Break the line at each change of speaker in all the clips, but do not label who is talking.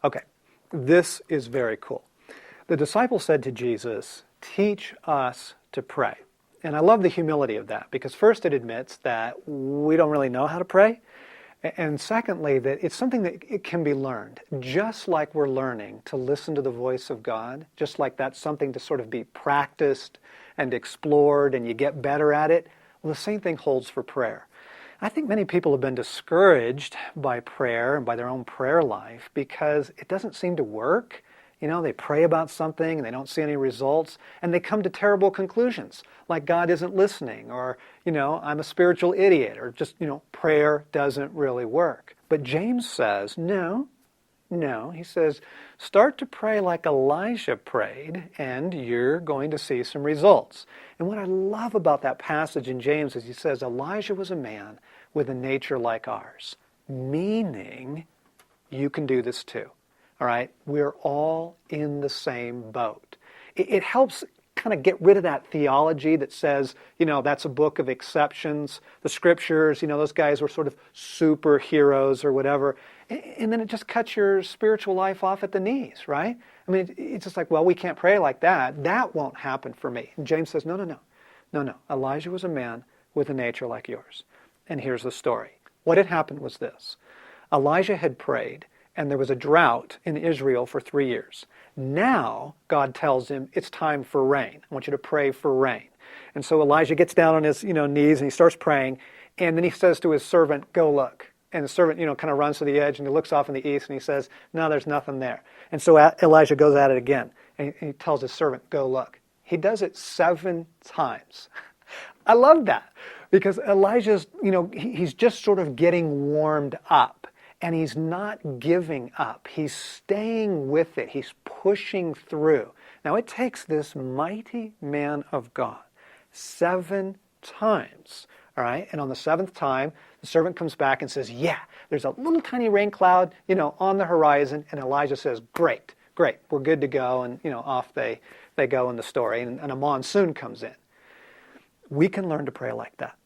Okay, this is very cool. The disciples said to Jesus, "Teach us to pray." And I love the humility of that, because first it admits that we don't really know how to pray. And secondly, that it's something that it can be learned. Just like we're learning to listen to the voice of God, just like that's something to sort of be practiced and explored and you get better at it, well, the same thing holds for prayer. I think many people have been discouraged by prayer and by their own prayer life because it doesn't seem to work. You know, they pray about something and they don't see any results, and they come to terrible conclusions, like God isn't listening, or, I'm a spiritual idiot, or just, prayer doesn't really work. But James says, no. He says, start to pray like Elijah prayed, and you're going to see some results. And what I love about that passage in James is he says, Elijah was a man with a nature like ours, meaning you can do this too. All right, we're all in the same boat. It helps kind of get rid of that theology that says, that's a book of exceptions. The scriptures, those guys were sort of superheroes or whatever. And then it just cuts your spiritual life off at the knees, right? I mean, it's just like, well, we can't pray like that. That won't happen for me. And James says, no. Elijah was a man with a nature like yours. And here's the story. What had happened was this. Elijah had prayed, and there was a drought in Israel for 3 years. Now, God tells him, it's time for rain. I want you to pray for rain. And so Elijah gets down on his knees and he starts praying. And then he says to his servant, go look. And the servant, kind of runs to the edge and he looks off in the east and he says, no, there's nothing there. And so Elijah goes at it again. And he tells his servant, go look. He does it 7 times. I love that because Elijah's, he's just sort of getting warmed up. And he's not giving up. He's staying with it. He's pushing through. Now it takes this mighty man of God 7 times. All right? And on the 7th time, the servant comes back and says, yeah, there's a little tiny rain cloud, on the horizon. And Elijah says, great, we're good to go. And, off they go in the story. And a monsoon comes in. We can learn to pray like that.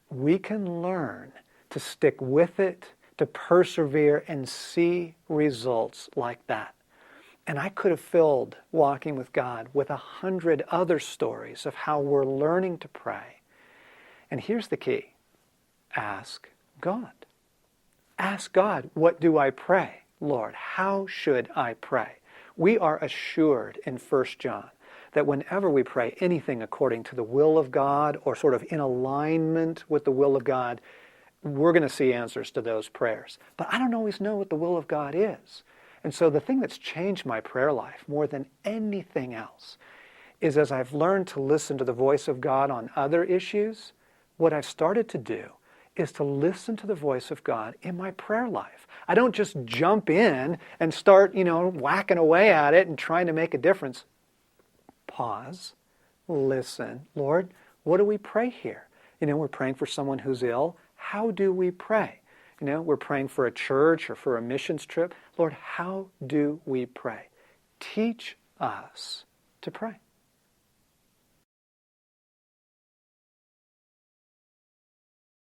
We can learn to stick with it, to persevere and see results like that. And I could have filled Walking with God with 100 other stories of how we're learning to pray. And here's the key. Ask God. Ask God, what do I pray? Lord, how should I pray? We are assured in 1 John that whenever we pray anything according to the will of God or sort of in alignment with the will of God, we're going to see answers to those prayers. But I don't always know what the will of God is. And so the thing that's changed my prayer life more than anything else is as I've learned to listen to the voice of God on other issues, what I've started to do is to listen to the voice of God in my prayer life. I don't just jump in and start, whacking away at it and trying to make a difference. Pause, listen. Lord, what do we pray here? We're praying for someone who's ill. How do we pray? We're praying for a church or for a missions trip. Lord, how do we pray? Teach us to pray.